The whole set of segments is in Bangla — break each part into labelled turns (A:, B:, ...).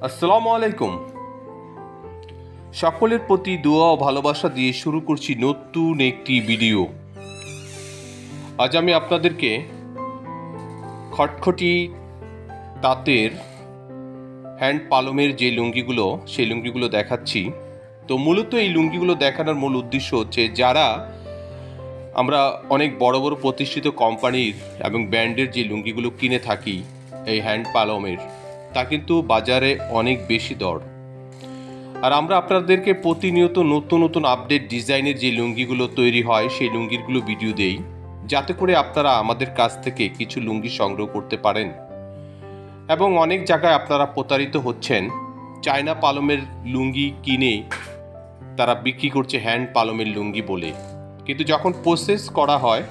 A: আসসালামু আলাইকুম। সকলের প্রতি দোয়া ও ভালোবাসা দিয়ে শুরু করছি নতুন একটি ভিডিও। আজ আমি আপনাদেরকে খটখটি তাঁতের হ্যান্ড পালমের যে লুঙ্গিগুলো সেই লুঙ্গিগুলো দেখাচ্ছি। তো মূলত এই লুঙ্গিগুলো দেখানোর মূল উদ্দেশ্য হচ্ছে যারা আমরা অনেক বড় বড় প্রতিষ্ঠিত কোম্পানির এবং ব্র্যান্ডের যে লুঙ্গিগুলো কিনে থাকি এই হ্যান্ড পালমের, তা কিন্তু বাজারে অনেক বেশি দর। আর আমরা আপনাদেরকে প্রতিনিয়ত নতুন নতুন আপডেট ডিজাইনের যে লুঙ্গিগুলো তৈরি হয় সেই লুঙ্গিগুলো ভিডিও দেই, যাতে করে আপনারা আমাদের কাছ থেকে কিছু লুঙ্গি সংগ্রহ করতে পারেন। এবং অনেক জায়গায় আপনারা প্রতারিত হচ্ছেন, চায়না পালমের লুঙ্গি কিনে তারা বিক্রি করছে হ্যান্ড পালমের লুঙ্গি বলে। কিন্তু যখন প্রসেস করা হয়,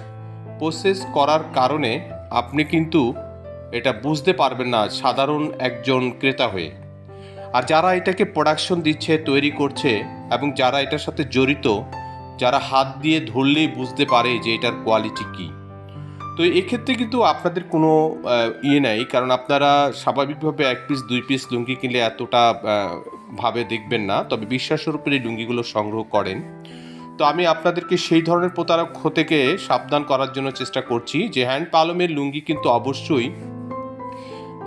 A: প্রসেস করার কারণে আপনি কিন্তু এটা বুঝতে পারবেন না সাধারণ একজন ক্রেতা হয়ে। আর যারা এটাকে প্রোডাকশন দিচ্ছে, তৈরি করছে এবং যারা এটার সাথে জড়িত, যারা হাত দিয়ে ধরলেই বুঝতে পারে যে এটার কোয়ালিটি কী। তো এক্ষেত্রে কিন্তু আপনাদের কোনো নেই, কারণ আপনারা স্বাভাবিকভাবে এক পিস দুই পিস লুঙ্গি কিনলে এতটা ভাবে দেখবেন না, তবে বিশ্বাসের উপরে এই লুঙ্গিগুলো সংগ্রহ করেন। তো আমি আপনাদেরকে সেই ধরনের প্রতারক থেকে সাবধান করার জন্য চেষ্টা করছি যে হ্যান্ড পালমের লুঙ্গি কিন্তু অবশ্যই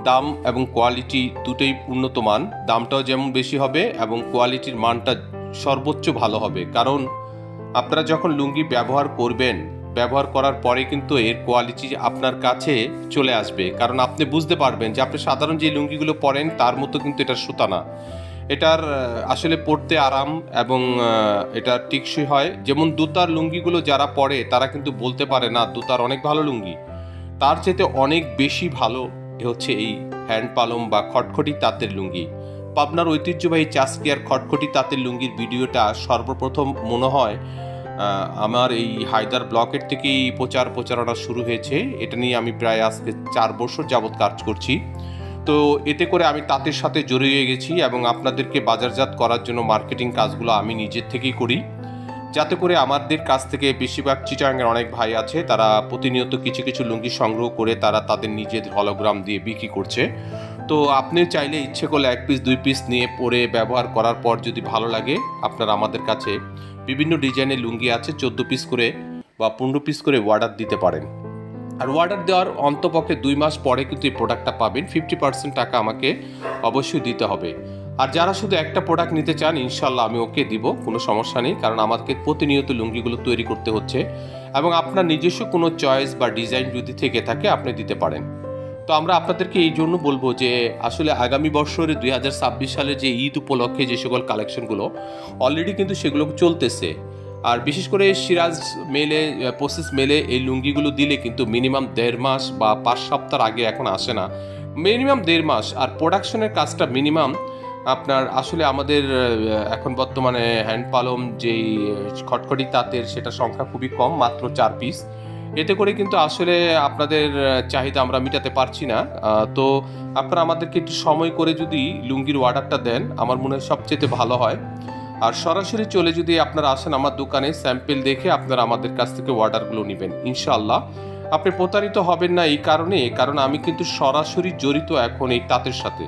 A: দাম এবং কোয়ালিটি দুটোই উন্নত মান। দামটাও যেমন বেশি হবে এবং কোয়ালিটির মানটা সর্বোচ্চ ভালো হবে। কারণ আপনারা যখন লুঙ্গি ব্যবহার করবেন, ব্যবহার করার পরে কিন্তু এর কোয়ালিটি আপনার কাছে চলে আসবে। কারণ আপনি বুঝতে পারবেন যে আপনি সাধারণ যে লুঙ্গিগুলো পরেন তার মতো কিন্তু এটার সুতা না। এটার আসলে পরতে আরাম এবং এটা টেকসই হয়। যেমন দুতার লুঙ্গিগুলো যারা পরে তারা কিন্তু বলতে পারে না দুতার অনেক ভালো লুঙ্গি, তার চেয়ে অনেক বেশি ভালো হচ্ছে এই হ্যান্ড পালম বা খটখটি তাঁতের লুঙ্গি। পাবনার ঐতিহ্যবাহী চাষকিয়ার খটখটি তাঁতের লুঙ্গির ভিডিওটা সর্বপ্রথম মনে হয় আমার এই হায়দার ব্লকের থেকেই প্রচারণা শুরু হয়েছে। এটা নিয়ে আমি প্রায় আজকে 4 বছর যাবৎ কাজ করছি। তো এতে করে আমি তাঁতের সাথে জড়িয়ে গেছি এবং আপনাদেরকে বাজারজাত করার জন্য মার্কেটিং কাজগুলো আমি নিজের থেকেই করি, যাতে করে আমাদের কাছ থেকে বেশিরভাগ চিটাগাংয়ের অনেক ভাই আছে, তারা প্রতিনিয়ত কিছু কিছু লুঙ্গি সংগ্রহ করে তারা তাদের নিজেদের হলোগ্রাম দিয়ে বিক্রি করছে। তো আপনি চাইলে ইচ্ছে করলে এক পিস দুই পিস নিয়ে পরে ব্যবহার করার পর যদি ভালো লাগে, আপনারা আমাদের কাছে বিভিন্ন ডিজাইনের লুঙ্গি আছে, 14 পিস করে বা 15 পিস করে অর্ডার দিতে পারেন। আর অর্ডার দেওয়ার অন্তপক্ষে 2 মাস পরে কিন্তু এই প্রোডাক্টটা পাবেন। 50% টাকা আমাকে অবশ্যই দিতে হবে। আর যারা শুধু একটা প্রোডাক্ট নিতে চান, ইনশাল্লাহ আমি ওকে দিব, কোনো সমস্যা নেই। কারণ আমাকে প্রতিনিয়ত লুঙ্গিগুলো তৈরি করতে হচ্ছে এবং আপনার নিজস্ব কোনো চয়েস বা ডিজাইন যদি থেকে থাকে আপনি দিতে পারেন। তো আমরা আপনাদেরকে এই জন্য বলবো যে আসলে আগামী বছরে 2026 সালে যে ঈদ উপলক্ষে যে সকল কালেকশনগুলো অলরেডি কিন্তু সেগুলো চলতেছে। আর বিশেষ করে সিরাজ মেলে, প্রসেস মেলে এই লুঙ্গিগুলো দিলে কিন্তু মিনিমাম 1.5 মাস বা 5 সপ্তাহ আগে এখন আসে না, মিনিমাম 1.5 মাস। আর প্রোডাকশনের কাজটা মিনিমাম আপনার আসলে আমাদের এখন বর্তমানে হ্যান্ড পালম যেই খটখটি তাঁতের সেটা সংখ্যা খুবই কম, মাত্র 4 পিস। এতে করে কিন্তু আসলে আপনাদের চাহিদা আমরা মেটাতে পারছি না। তো আপনারা আমাদেরকে একটু সময় করে যদি লুঙ্গির অর্ডারটা দেন, আমার মনে হয় সবচেয়ে ভালো হয়। আর সরাসরি চলে যদি আপনারা আসেন আমার দোকানে, স্যাম্পল দেখে আপনারা আমাদের কাছ থেকে অর্ডারগুলো নেবেন, ইনশাআল্লাহ আপনি প্রতারিত হবেন না। এই কারণ আমি কিন্তু সরাসরি জড়িত এখন এই তাঁতের সাথে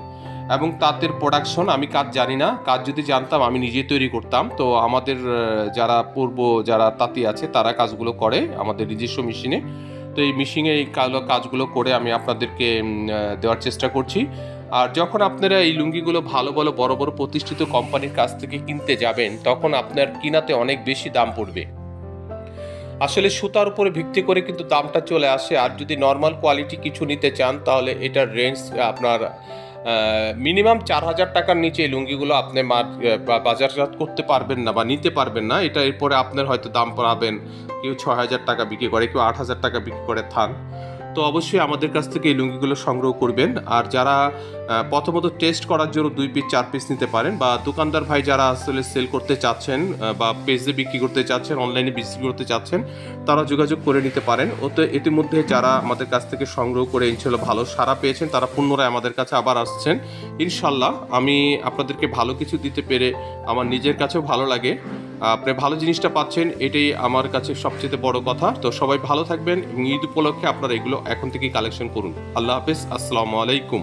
A: এবং তাঁতের প্রোডাকশন। আমি কাজ জানি না, কাজ যদি জানতাম আমি নিজে তৈরি করতাম। তো আমাদের যারা তাঁতি আছে তারা কাজগুলো করে আমাদের নিজস্ব মেশিনে। তো এই মেশিনে এই কাজগুলো করে আমি আপনাদেরকে দেওয়ার চেষ্টা করছি। আর যখন আপনারা এই লুঙ্গিগুলো ভালো বড় বড় প্রতিষ্ঠিত কোম্পানির কাছ থেকে কিনতে যাবেন, তখন আপনার কিনাতে অনেক বেশি দাম পড়বে। আসলে সুতার উপরে ভিত্তি করে কিন্তু দামটা চলে আসে। আর যদি নর্মাল কোয়ালিটি কিছু নিতে চান, তাহলে এটার রেঞ্জ আপনার মিনিমাম 4,000 টাকার নিচে এই লুঙ্গিগুলো আপনি বাজারজাত করতে পারবেন না বা নিতে পারবেন না। এটা এরপরে আপনার হয়তো দাম পাবেন, কেউ 6,000 টাকা বিক্রি করে, কেউ 8,000 টাকা বিক্রি করে থান। তো অবশ্যই আমাদের কাছ থেকে এই লুঙ্গিগুলো সংগ্রহ করবেন। আর যারা প্রথমত টেস্ট করার জন্য 2 পিস 4 পিস নিতে পারেন, বা দোকানদার ভাই যারা আসলে সেল করতে চাচ্ছেন বা পেজে বিক্রি করতে চাচ্ছেন, অনলাইনে বিক্রি করতে চাচ্ছেন, তারা যোগাযোগ করে নিতে পারেন। ওতে ইতিমধ্যে যারা আমাদের কাছ থেকে সংগ্রহ করে ইনশাল্লাহ ভালো সাড়া পেয়েছেন, তারা পুনরায় আমাদের কাছে আবার আসছেন। ইনশাল্লাহ আমি আপনাদেরকে ভালো কিছু দিতে পেরে আমার নিজের কাছেও ভালো লাগে। আপনি ভালো জিনিসটা পাচ্ছেন, এটাই আমার কাছে সবচেয়ে বড় কথা। তো সবাই ভালো থাকবেন এবং ঈদ উপলক্ষে আপনারা এগুলো এখন থেকেই কালেকশন করুন। আল্লাহ হাফেজ, আসসালামু আলাইকুম।